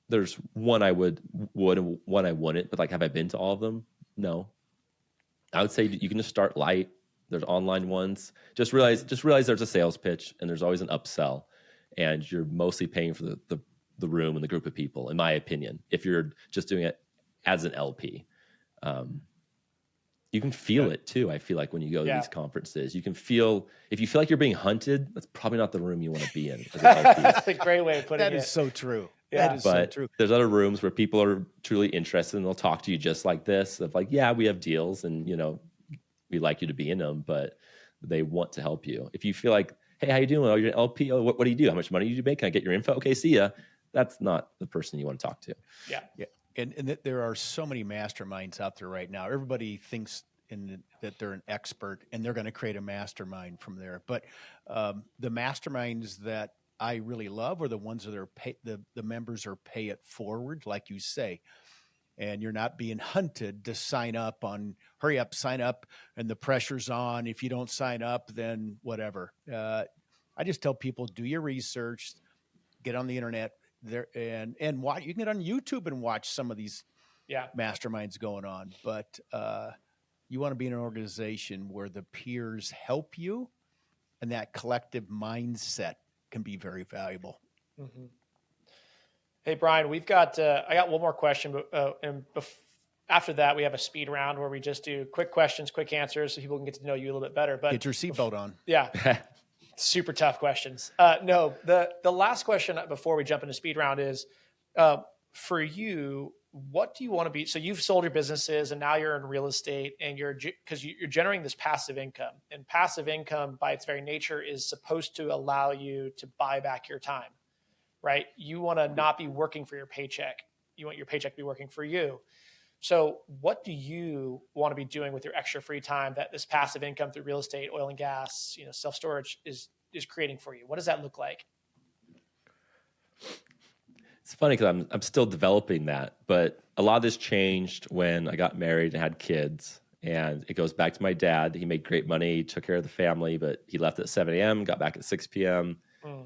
there's one I would and one I wouldn't. But like, have I been to all of them? No. I would say you can just start light. There's online ones. Just realize there's a sales pitch, and there's always an upsell, and you're mostly paying for the room and the group of people, in my opinion, if you're just doing it as an LP. You can feel it too. I feel like when you go to these conferences, you can feel, if you feel like you're being hunted, that's probably not the room you want to be in. That's a great way of putting it. That is so true. Yeah. That is But so true. there's other rooms where people are truly interested, and they'll talk to you just like this of like, yeah, we have deals, and we like you to be in them, but they want to help you. If you feel like, hey, how you doing? Oh, you're an LP. Oh, what do you do? How much money do you make? Can I get your info? Okay, see ya. That's not the person you want to talk to. Yeah. And there are so many masterminds out there right now. Everybody thinks that they're an expert, and they're going to create a mastermind from there. But the masterminds that I really love are the ones that are the members are pay it forward, like you say, and you're not being hunted to sign up on, hurry up, sign up, and the pressure's on. If you don't sign up, then whatever. I just tell people, do your research, get on the internet there, and watch. You can get on YouTube and watch some of these masterminds going on. But you want to be in an organization where the peers help you, and that collective mindset can be very valuable. Mm-hmm. Hey, Brian, I got one more question, but after that, we have a speed round where we just do quick questions, quick answers, so people can get to know you a little bit better. But get your seatbelt on. Yeah. Super tough questions. No, the last question before we jump into speed round is, for you, what do you want to be? So you've sold your businesses, and now you're in real estate, and because you're generating this passive income, and passive income by its very nature is supposed to allow you to buy back your time, right? You want to not be working for your paycheck. You want your paycheck to be working for you. So what do you want to be doing with your extra free time that this passive income through real estate, oil and gas, self-storage is creating for you? What does that look like? It's funny because I'm still developing that, but a lot of this changed when I got married and had kids. And it goes back to my dad. He made great money, he took care of the family, but he left at 7 a.m., got back at 6 p.m.,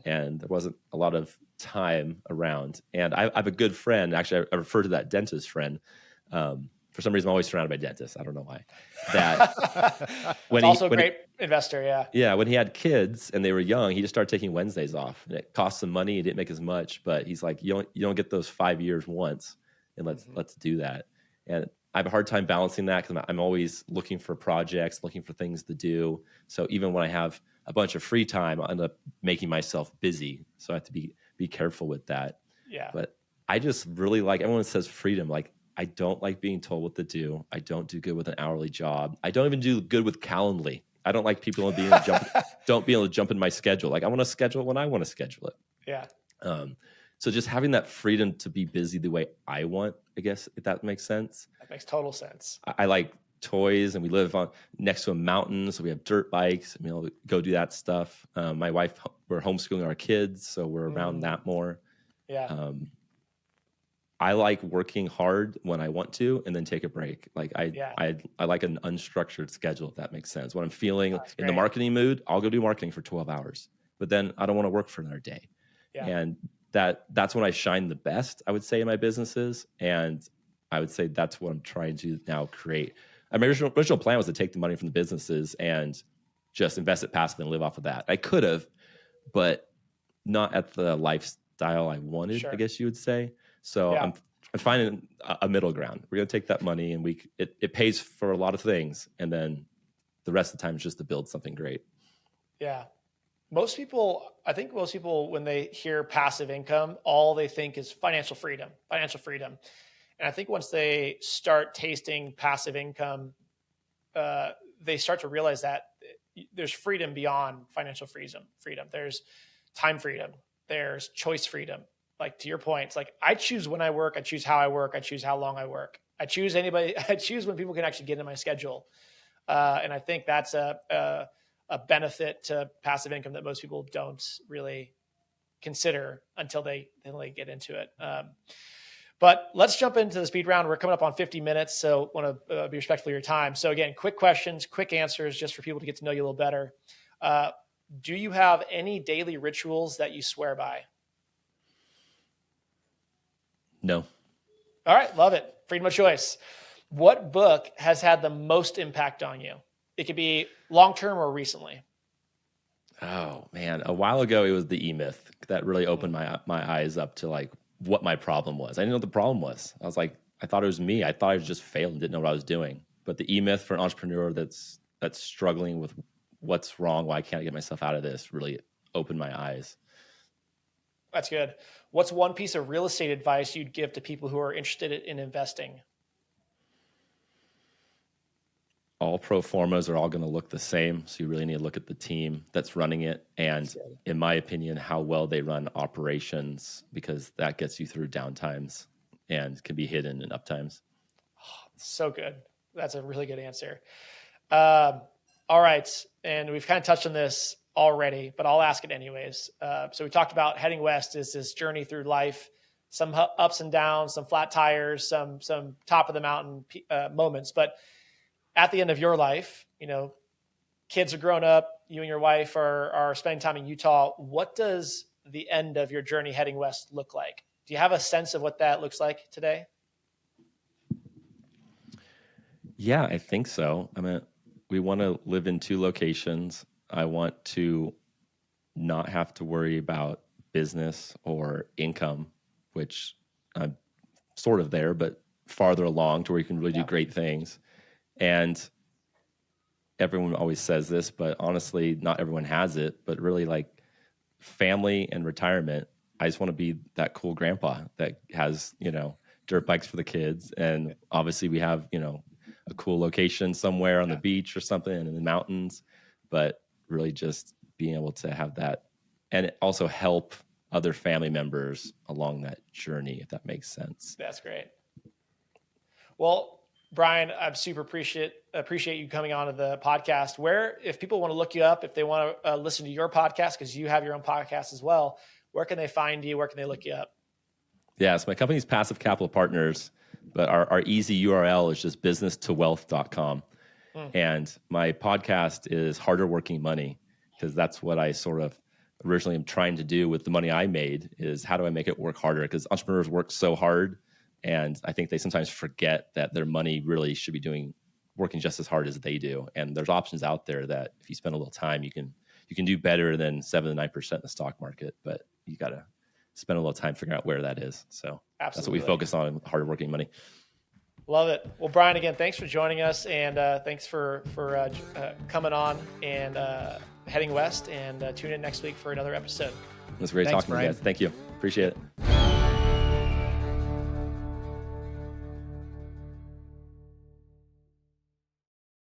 and there wasn't a lot of time around. And I have a good friend. Actually, I refer to that dentist friend. For some reason, I'm always surrounded by dentists. I don't know why. That when also a great investor, yeah. Yeah, when he had kids and they were young, he just started taking Wednesdays off. And it cost some money. He didn't make as much, but he's like, you don't get those 5 years once, and let's do that. And I have a hard time balancing that because I'm always looking for projects, looking for things to do. So even when I have a bunch of free time, I end up making myself busy. So I have to be careful with that. Yeah. But I just really like, everyone says freedom. Like, I don't like being told what to do. I don't do good with an hourly job. I don't even do good with Calendly. I don't like people being able to jump in my schedule. Like, I want to schedule it when I want to schedule it. Yeah. So just having that freedom to be busy the way I want, I guess, if that makes sense. That makes total sense. I like toys, and we live next to a mountain, so we have dirt bikes, and we'll go do that stuff. My wife, we're homeschooling our kids, so we're around that more. Yeah. I like working hard when I want to, and then take a break. Like I like an unstructured schedule, if that makes sense. When I'm feeling in the marketing mood, I'll go do marketing for 12 hours, but then I don't want to work for another day. Yeah. And that's when I shine the best, I would say, in my businesses. And I would say that's what I'm trying to now create My original plan was to take the money from the businesses and just invest it passively and live off of that. I could have, but not at the lifestyle I wanted, Sure. I guess you would say. So Yeah. I'm finding a middle ground. We're going to take that money and it pays for a lot of things. And then the rest of the time is just to build something great. Yeah. I think most people, when they hear passive income, all they think is financial freedom. And I think once they start tasting passive income, they start to realize that there's freedom beyond financial freedom. There's time freedom. There's choice freedom. Like to your point, it's like I choose when I work. I choose how I work. I choose how long I work. I choose when people can actually get into my schedule. And I think that's a benefit to passive income that most people don't really consider until they get into it. But let's jump into the speed round. We're coming up on 50 minutes, so want to be respectful of your time. So again, quick questions, quick answers, just for people to get to know you a little better. Do you have any daily rituals that you swear by? No. All right, love it. Freedom of choice. What book has had the most impact on you? It could be long-term or recently. Oh man, a while ago it was the E-Myth that really opened my eyes up to like what my problem was. I didn't know what the problem was. I thought it was me. I thought I just failed and didn't know what I was doing. But the E-Myth for an entrepreneur that's struggling with what's wrong, why I can't get myself out of this, really opened my eyes. That's good. What's one piece of real estate advice you'd give to people who are interested in investing? All pro formas are all going to look the same. So you really need to look at the team that's running it. And in my opinion, how well they run operations, because that gets you through downtimes and can be hidden in uptimes. Oh, so good. That's a really good answer. All right. And we've kind of touched on this already, but I'll ask it anyways. So we talked about heading west is this journey through life, some ups and downs, some flat tires, some top of the mountain moments. But at the end of your life, kids are grown up, you and your wife are spending time in Utah. What does the end of your journey heading west look like? Do you have a sense of what that looks like today? Yeah, I think so. We want to live in 2 locations. I want to not have to worry about business or income, which I'm sort of there, but farther along to where you can really do great things. And everyone always says this, but honestly, not everyone has it. But really, like family and retirement, I just want to be that cool grandpa that has, dirt bikes for the kids. And obviously we have, a cool location somewhere on the beach or something in the mountains, but really just being able to have that and also help other family members along that journey, if that makes sense. That's great. Well, Brian, I super appreciate you coming on to the podcast. Where, if people want to look you up, if they want to listen to your podcast, because you have your own podcast as well, where can they find you? Where can they look you up? Yeah, so my company's Passive Capital Partners, but our easy URL is just businesstowealth.com. And my podcast is Harder Working Money, because that's what I sort of originally am trying to do with the money I made, is how do I make it work harder? Because entrepreneurs work so hard, and I think they sometimes forget that their money really should be working just as hard as they do. And there's options out there that if you spend a little time, you can do better than 7 to 9% in the stock market, but you got to spend a little time figuring out where that is. So That's what we focus on, Harder Working Money. Love it. Well, Brian, again, thanks for joining us, and thanks for coming on and heading west, and tune in next week for another episode. It was great talking to you guys. Thank you. Appreciate it.